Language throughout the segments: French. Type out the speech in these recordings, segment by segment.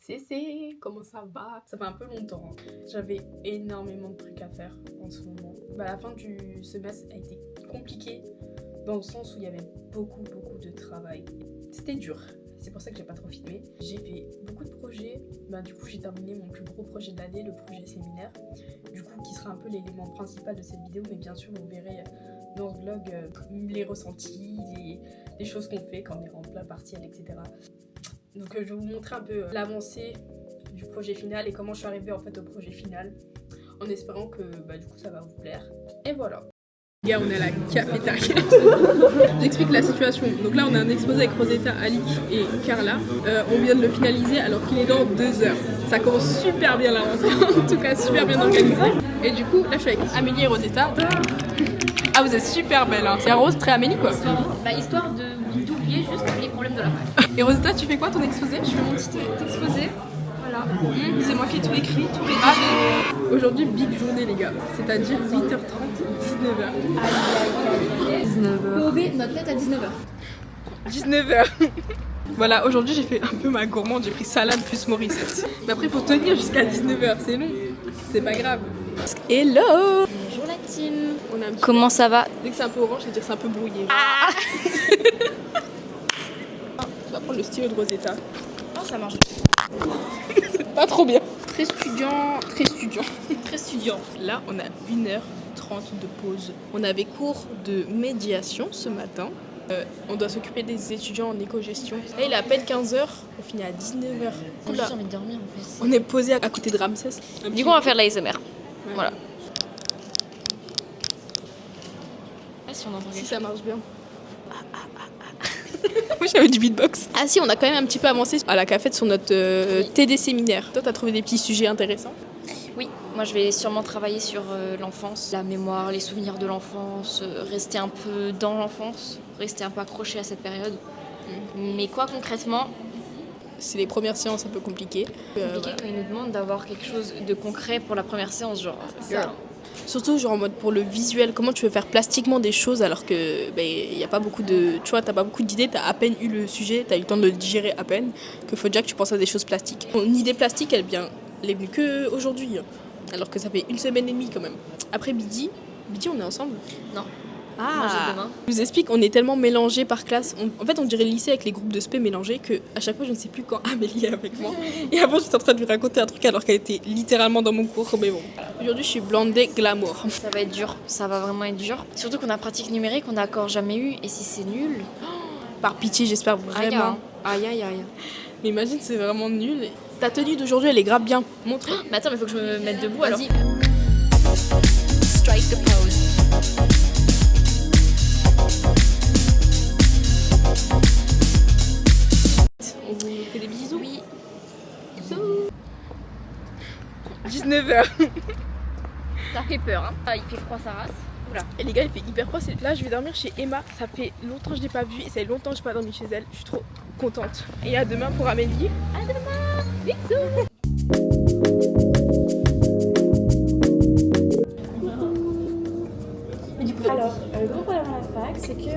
CC, comment ça va? Ça fait un peu longtemps. J'avais énormément de trucs à faire en ce moment. La fin du semestre a été compliquée dans le sens où il y avait beaucoup de travail. C'était dur, c'est pour ça que j'ai pas trop filmé. J'ai fait beaucoup de projets. Du coup, j'ai terminé mon plus gros projet de l'année, le projet séminaire. Du coup, qui sera un peu l'élément principal de cette vidéo, mais bien sûr, vous verrez dans ce vlog les ressentis, les choses qu'on fait quand on est en plein partiel, etc. Donc je vais vous montrer un peu l'avancée du projet final et comment je suis arrivée en fait au projet final, en espérant que du coup ça va vous plaire. Et voilà. Les gars, on est à la cafétéria. J'explique la situation. Donc là on a un exposé avec Rosetta, Alix et Carla. On vient de le finaliser alors qu'il est dans 2 heures. Ça commence super bien la rentrée, en tout cas super bien organisé. Et du coup là je suis avec Amélie et Rosetta. Ah, vous êtes super belle, hein. C'est Rose, très Amélie quoi. Histoire d'oublier juste les problèmes de la fac. Et Rosetta, tu fais quoi ton exposé? Je fais mon petit exposé. Voilà. C'est moi qui ai tout écrit, tout rédigé. Aujourd'hui, big journée les gars. C'est-à-dire 8h30, 19h. 19h. POV, notre tête à 19h. 19h. Voilà, aujourd'hui j'ai fait un peu ma gourmande, j'ai pris salade plus Morissette. Mais après, il faut tenir jusqu'à 19h, c'est long. C'est pas grave. Hello! Bonjour la team. Comment ça va? Dès que c'est un peu orange, ça veut dire que c'est un peu brouillé. On va prendre le stylo de Rosetta. Oh, ça marche. Pas trop bien. Très étudiant, très étudiant. Très étudiant. Là, on a 1h30 de pause. On avait cours de médiation ce matin. On doit s'occuper des étudiants en éco-gestion. Là, il est à peine 15h, on finit à 19h. J'ai envie de dormir en fait. On est posé à côté de Ramsès. Du coup, on va faire de l'ASMR. Ouais. Voilà. Si on entend Si ça marche bien. Moi j'avais du beatbox. Ah si, on a quand même un petit peu avancé à la cafette sur notre TD séminaire. Toi t'as trouvé des petits sujets intéressants? Oui, moi je vais sûrement travailler sur l'enfance, la mémoire, les souvenirs de l'enfance, rester un peu dans l'enfance, rester un peu accroché à cette période. Mais quoi concrètement? C'est les premières séances un peu compliquées. Compliqué quand ils nous demandent d'avoir quelque chose de concret pour la première séance, genre ça. Surtout genre en mode pour le visuel, comment tu veux faire plastiquement des choses alors que y a pas beaucoup de, tu vois, t'as pas beaucoup d'idées, t'as à peine eu le sujet, t'as eu le temps de le digérer à peine, que faut déjà que tu penses à des choses plastiques. Mon idée plastique, elle est venue que aujourd'hui, alors que ça fait 1 semaine et demie quand même. Après midi, on est ensemble? Non. Ah, Moi, j'ai demain. Je vous explique, on est tellement mélangés par classe. En fait, on dirait le lycée avec les groupes de spé mélangés que à chaque fois, je ne sais plus quand Amélie est avec moi. Et avant, j'étais en train de lui raconter un truc alors qu'elle était littéralement dans mon cours. Mais bon, aujourd'hui, je suis blindée glamour. Ça va être dur, ça va vraiment être dur. Surtout qu'on a pratique numérique, on n'a encore jamais eu. Et si c'est nul, par pitié, j'espère vraiment. Aïe. Mais imagine, c'est vraiment nul. Ta tenue d'aujourd'hui, elle est grave bien. Montre. Mais attends, mais faut que je me mette debout alors. Strike the pose. On vous fait des bisous? Oui. Bisous. 19h. Ça fait peur, hein. Ah, il fait froid, sa race. Oula. Et les gars, il fait hyper froid. Là, je vais dormir chez Emma. Ça fait longtemps que je l'ai pas vue et ça fait longtemps que je n'ai pas dormi chez elle. Je suis trop contente. Et à demain pour Amélie. À demain. Bisous. Alors, le gros problème à la fac, c'est que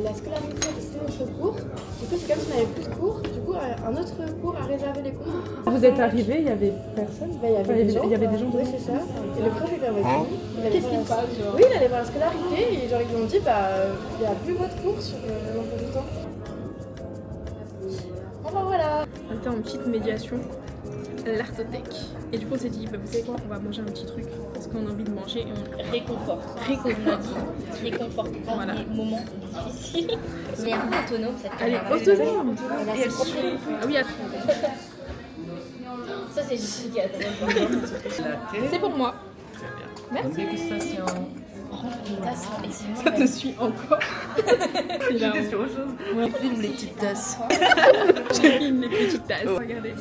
la scolarité a décidé notre cours. Du coup, c'est comme si on n'avait plus de cours. Du coup, un autre cours a réservé les cours. Vous êtes arrivés, il y avait personne? Il y avait des gens. Il y avait des gens Oui, c'est ça. Et le prof était avec nous. Qu'est-ce qui se passe? Oui, il allait voir la scolarité et genre, ils lui ont dit il n'y a plus votre cours sur l'emploi du temps. Enfin voilà. On était en petite médiation à l'Artothèque. Et du coup, on s'est dit, vous savez quoi, on va manger un petit truc parce qu'on a envie de manger et on Réconforte. Réconforte. Voilà. Des moments difficiles. Elle est un peu autonome cette Elle est caméra. autonome. Elle a Et ses elle propres- suit. Ah oui, Ça c'est giga. c'est pour moi. Bonne dégustation. Ça te suit encore. J'étais sur autre chose. On filme les petites tasses. Je filme les petites tasses. Regardez.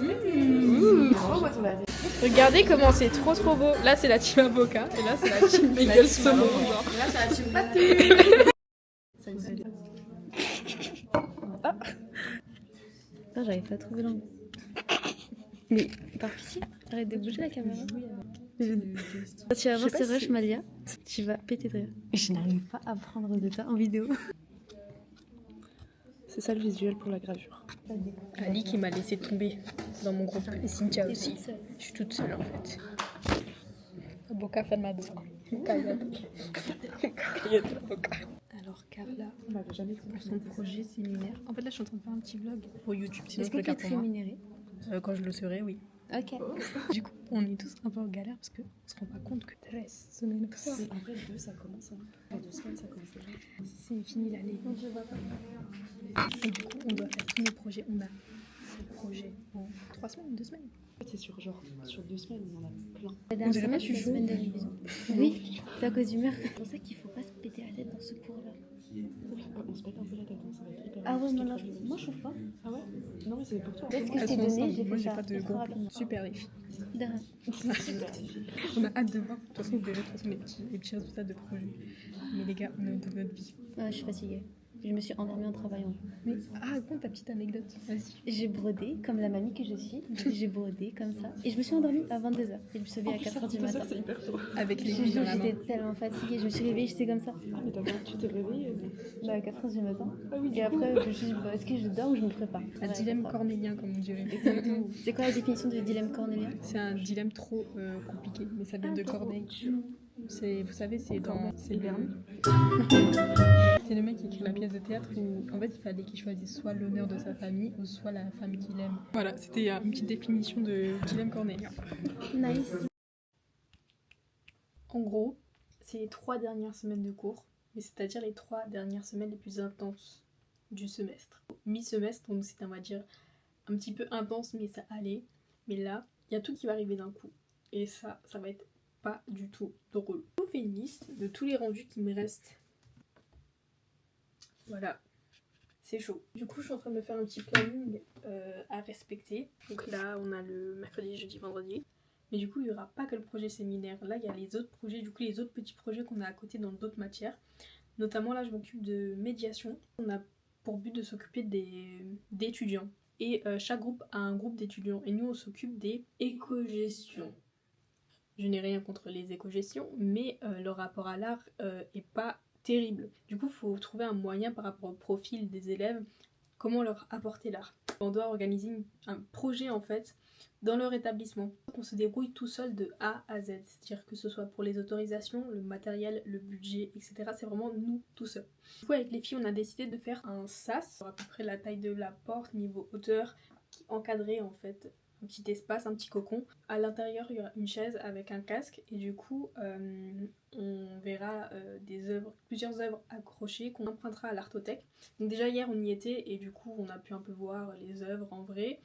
Regardez comment c'est trop beau. Là, c'est la team avocat et là, c'est la team bagel saumon. Genre. Là c'est la team pâté. Ah, j'avais pas trouvé l'angle. Mais par pitié, arrête de bouger la caméra. Quand tu vas voir ces rushs, Malia, tu vas péter de rire. Je n'arrive pas à prendre de toi en vidéo. C'est ça le visuel pour la gravure. Ali qui m'a laissé tomber dans mon groupe. Et Cynthia aussi. Je suis toute seule en fait. Boca fermada. Alors Carla, On m'avait jamais pour son projet séminaire. En fait là je suis en train de faire un petit vlog pour YouTube. Sinon Est-ce je que le tu es garde pour moi. rémunérée? Quand je le serai, oui. Ok. Du coup, on est tous un peu en galère parce qu'on se rend pas compte que 13 semaines plus tard, En vrai, 2 ça commence. Dans 2 semaines ça commence déjà. c'est fini l'année. Et du coup, on doit faire tous nos projets. On a 7 projets en 3 semaines, 2 semaines. En fait, c'est sur 2 semaines, on en a plein. La On dernière dirait pas semaine, que je suis c'est la semaine de chaude. révision. Oui, c'est à cause du mur. C'est pour ça qu'il faut pas se péter la tête dans ce cours-là. On se pète un peu la tête, hein, ça va être hyper Ah long, ouais, tout non, ce non, qui est prévu. moi je chauffe pas. Ah ouais? Non, mais c'est pour toi. Parce que Elles je t'ai sont donné, ensemble. j'ai Moi, fait j'ai ça pas de ultra groupe. rapidement. Super les filles. De rien. On a hâte de voir. De toute façon, vous verrez de toute façon, les petits résultats de projet. Mais les gars, on est de notre vie. Ouais, je suis fatiguée. Je me suis endormie en travaillant. Mais, raconte ta petite anecdote. Vas-y. J'ai brodé comme la mamie que je suis. J'ai brodé comme ça. Et je me suis endormie à 22h. Et je me suis réveillée à 4h du matin. C'est hyper chaud. Avec les Je te billes dans jure, la main. j'étais tellement fatiguée. Je me suis réveillée, j'étais comme ça. Ah, mais tu t'es réveillée. Bah, à 4h du matin. Ah oui, Et après, je me suis dit, bah, est-ce que je dors ou je me prépare? Un Ouais, dilemme prépare. cornélien, comme on dirait. Exactement. C'est quoi la définition du dilemme cornélien? C'est un dilemme trop compliqué, mais ça vient de Corneille. Vous savez, c'est dans. C'est le C'est le mec qui écrit la pièce de théâtre où en fait il fallait qu'il choisisse soit l'honneur de sa famille ou soit la femme qu'il aime. Voilà, c'était une petite définition de dilemme cornélien. Nice. En gros, c'est les 3 dernières semaines de cours, mais c'est-à-dire les 3 dernières semaines les plus intenses du semestre. Mi-semestre, donc c'était on va dire un petit peu intense, mais ça allait. Mais là, il y a tout qui va arriver d'un coup. Et ça va être pas du tout drôle. Je vous fais une liste de tous les rendus qui me restent. Voilà, c'est chaud. Du coup, je suis en train de me faire un petit planning à respecter. Donc là, on a le mercredi, jeudi, vendredi. Mais du coup, il n'y aura pas que le projet séminaire. Là, il y a les autres projets, du coup, les autres petits projets qu'on a à côté dans d'autres matières. Notamment, là, je m'occupe de médiation. On a pour but de s'occuper d'étudiants. Et chaque groupe a un groupe d'étudiants. Et nous, on s'occupe des éco-gestions. Je n'ai rien contre les éco-gestions, mais le rapport à l'art est pas terrible. Du coup, il faut trouver un moyen par rapport au profil des élèves, comment leur apporter l'art. On doit organiser un projet en fait dans leur établissement. On se débrouille tout seul de A à Z, c'est-à-dire que ce soit pour les autorisations, le matériel, le budget, etc. C'est vraiment nous tout seuls. Du coup, avec les filles, on a décidé de faire un sas, à peu près la taille de la porte, niveau hauteur, qui encadrait en fait un petit espace, un petit cocon. À l'intérieur, il y aura une chaise avec un casque et du coup, on verra plusieurs œuvres accrochées qu'on empruntera à l'Artothèque. Donc déjà hier, on y était et du coup, on a pu un peu voir les œuvres en vrai.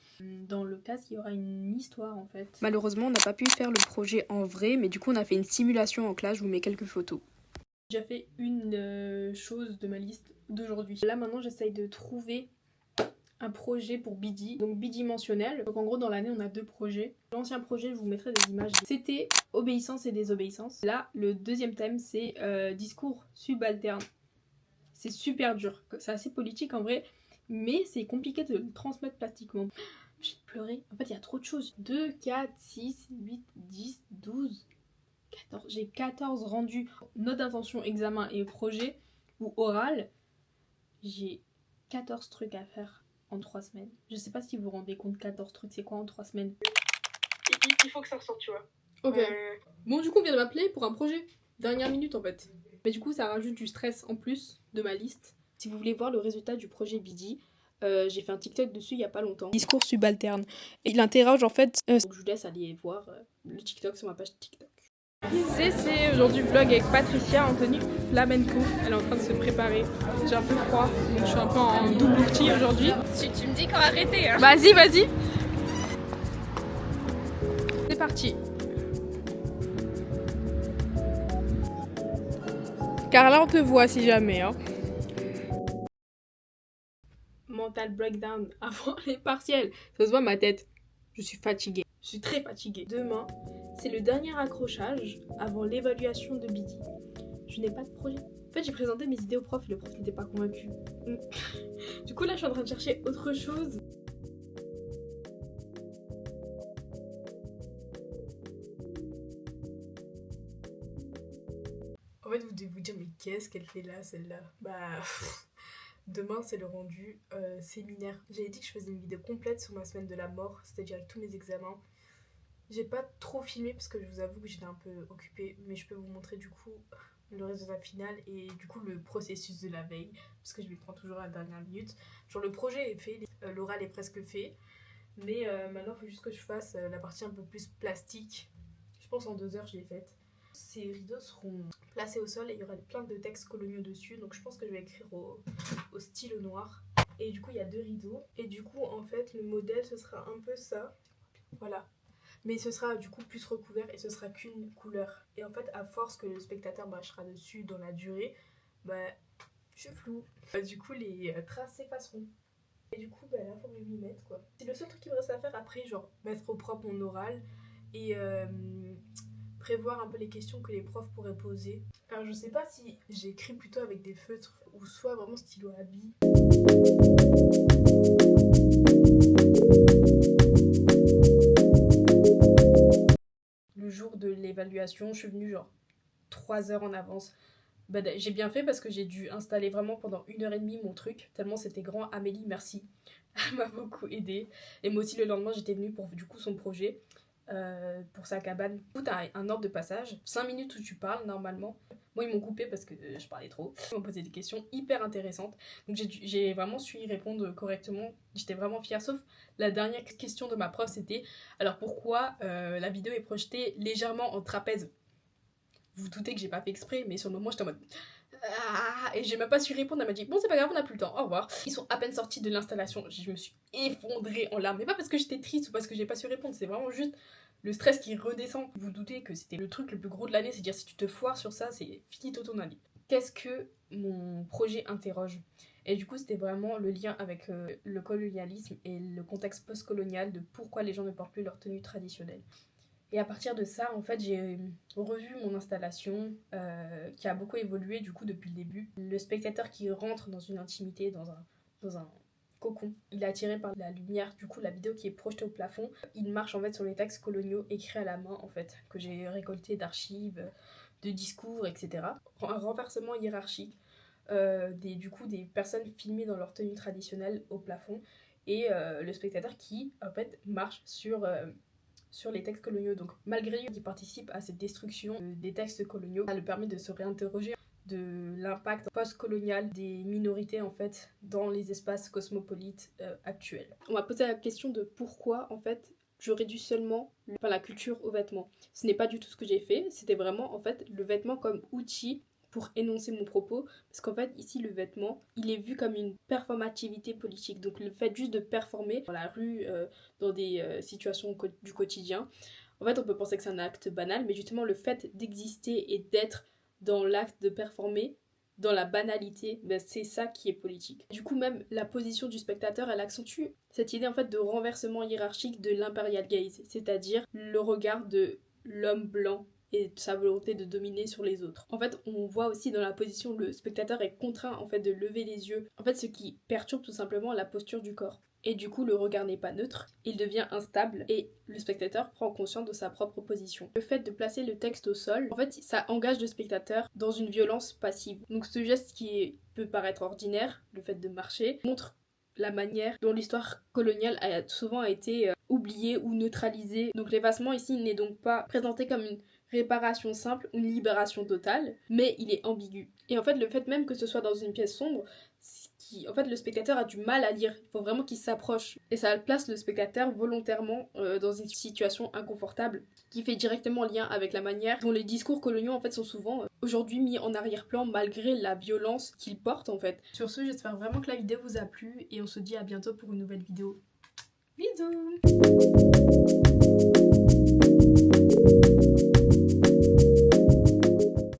Dans le casque, il y aura une histoire en fait. Malheureusement, on n'a pas pu faire le projet en vrai, mais du coup, on a fait une simulation en classe. Je vous mets quelques photos. J'ai déjà fait une chose de ma liste d'aujourd'hui. Là, maintenant, j'essaye de trouver un projet pour BD, donc bidimensionnel. Donc en gros dans l'année on a 2 projets. L'ancien projet je vous mettrai des images. C'était obéissance et désobéissance. Là le deuxième thème c'est discours subalterne. C'est super dur, c'est assez politique en vrai, mais c'est compliqué de le transmettre plastiquement. J'ai pleuré, en fait il y a trop de choses. 2, 4, 6, 8, 10, 12, 14. J'ai 14 rendus. Note d'intention, examen et projet ou oral. J'ai 14 trucs à faire en 3 semaines. Je sais pas si vous vous rendez compte, 14 trucs, c'est quoi en 3 semaines? Il faut que ça ressorte, tu vois. Ok. Bon, du coup, on vient de m'appeler pour un projet. Dernière minute, en fait. Mais du coup, ça rajoute du stress en plus de ma liste. Si vous voulez voir le résultat du projet BD, j'ai fait un TikTok dessus il y a pas longtemps. Discours subalterne. Et il interroge, en fait... donc, je vous laisse aller voir le TikTok sur ma page TikTok. C'est aujourd'hui vlog avec Patricia en tenue flamenco. Elle est en train de se préparer. J'ai un peu froid, donc je suis un peu en double outil aujourd'hui. Tu me dis quand arrêter. Hein. Vas-y. C'est parti. Carla, on te voit si jamais. Hein. Mental breakdown avant les partiels. Ça se voit ma tête. Je suis fatiguée. Je suis très fatiguée. Demain, c'est le dernier accrochage avant l'évaluation de BD. Je n'ai pas de projet. En fait, j'ai présenté mes idées au prof et le prof n'était pas convaincu. Du coup, là, je suis en train de chercher autre chose. En fait, vous devez vous dire, mais qu'est-ce qu'elle fait là, celle-là? Bah, Demain, c'est le rendu séminaire. J'avais dit que je faisais une vidéo complète sur ma semaine de la mort, c'est-à-dire avec tous mes examens. J'ai pas trop filmé parce que je vous avoue que j'étais un peu occupée, mais je peux vous montrer du coup le résultat final et du coup le processus de la veille, parce que je m'y prends toujours à la dernière minute. Genre le projet est fait, l'oral est presque fait, mais maintenant il faut juste que je fasse la partie un peu plus plastique. Je pense en 2 heures je l'ai faite. Ces rideaux seront placés au sol et il y aura plein de textes coloniaux dessus, donc je pense que je vais écrire au stylo noir. Et du coup il y a 2 rideaux, et du coup en fait le modèle ce sera un peu ça, voilà. Mais ce sera du coup plus recouvert et ce sera qu'une couleur. Et en fait à force que le spectateur marchera dessus dans la durée, je suis floue. Du coup les traces s'effaceront. Et du coup là faut que je m'y mette quoi. C'est le seul truc qui me reste à faire après, genre mettre au propre mon oral et prévoir un peu les questions que les profs pourraient poser. Alors je sais pas si j'écris plutôt avec des feutres ou soit vraiment stylo à billes. Le jour de l'évaluation, je suis venue genre 3 heures en avance. J'ai bien fait parce que j'ai dû installer vraiment pendant 1h30 mon truc, tellement c'était grand. Amélie, merci, elle m'a beaucoup aidée. Et moi aussi le lendemain j'étais venue pour du coup son projet. Pour sa cabane. Du coup, t'as un ordre de passage, 5 minutes où tu parles normalement. Moi, ils m'ont coupé parce que je parlais trop. Ils m'ont posé des questions hyper intéressantes. Donc, j'ai vraiment su y répondre correctement. J'étais vraiment fière. Sauf la dernière question de ma prof, c'était alors pourquoi la vidéo est projetée légèrement en trapèze. Vous vous doutez que j'ai pas fait exprès, mais sur le moment, j'étais en mode. Et j'ai même pas su répondre, elle m'a dit bon c'est pas grave on a plus le temps, au revoir. Ils sont à peine sortis de l'installation, je me suis effondrée en larmes, mais pas parce que j'étais triste ou parce que j'ai pas su répondre, c'est vraiment juste le stress qui redescend. Vous vous doutez que c'était le truc le plus gros de l'année, c'est-à-dire si tu te foires sur ça, c'est finito ton année. Qu'est-ce que mon projet interroge? Et du coup c'était vraiment le lien avec le colonialisme et le contexte post-colonial de pourquoi les gens ne portent plus leur tenue traditionnelle. Et à partir de ça, en fait, j'ai revu mon installation qui a beaucoup évolué du coup depuis le début. Le spectateur qui rentre dans une intimité, dans un cocon, il est attiré par la lumière. Du coup, la vidéo qui est projetée au plafond, il marche en fait sur les textes coloniaux écrits à la main en fait, que j'ai récoltés d'archives, de discours, etc. Un renversement hiérarchique des personnes filmées dans leur tenue traditionnelle au plafond et le spectateur qui en fait marche sur les textes coloniaux. Donc malgré lui qui participe à cette destruction des textes coloniaux, ça lui permet de se réinterroger de l'impact post-colonial des minorités en fait dans les espaces cosmopolites actuels. On m'a posé la question de pourquoi en fait je réduis seulement la culture au vêtement. Ce n'est pas du tout ce que j'ai fait, c'était vraiment en fait le vêtement comme outil pour énoncer mon propos, parce qu'en fait ici le vêtement il est vu comme une performativité politique, donc le fait juste de performer dans la rue, dans des situations du quotidien, en fait on peut penser que c'est un acte banal, mais justement le fait d'exister et d'être dans l'acte de performer, dans la banalité, c'est ça qui est politique. Du coup même la position du spectateur elle accentue cette idée en fait de renversement hiérarchique de l'imperial gaze, c'est-à-dire le regard de l'homme blanc et sa volonté de dominer sur les autres. En fait, on voit aussi dans la position où le spectateur est contraint en fait de lever les yeux. En fait, ce qui perturbe tout simplement la posture du corps. Et du coup, le regard n'est pas neutre, il devient instable et le spectateur prend conscience de sa propre position. Le fait de placer le texte au sol, en fait, ça engage le spectateur dans une violence passive. Donc ce geste peut paraître ordinaire, le fait de marcher, montre la manière dont l'histoire coloniale a souvent été oubliée ou neutralisée. Donc l'effacement ici n'est donc pas présenté comme une réparation simple ou une libération totale, mais il est ambigu. Et en fait, le fait même que ce soit dans une pièce sombre, en fait, le spectateur a du mal à lire. Il faut vraiment qu'il s'approche. Et ça place le spectateur volontairement dans une situation inconfortable qui fait directement lien avec la manière dont les discours coloniaux en fait sont souvent aujourd'hui mis en arrière-plan malgré la violence qu'ils portent en fait. Sur ce, j'espère vraiment que la vidéo vous a plu et on se dit à bientôt pour une nouvelle vidéo. Bisous!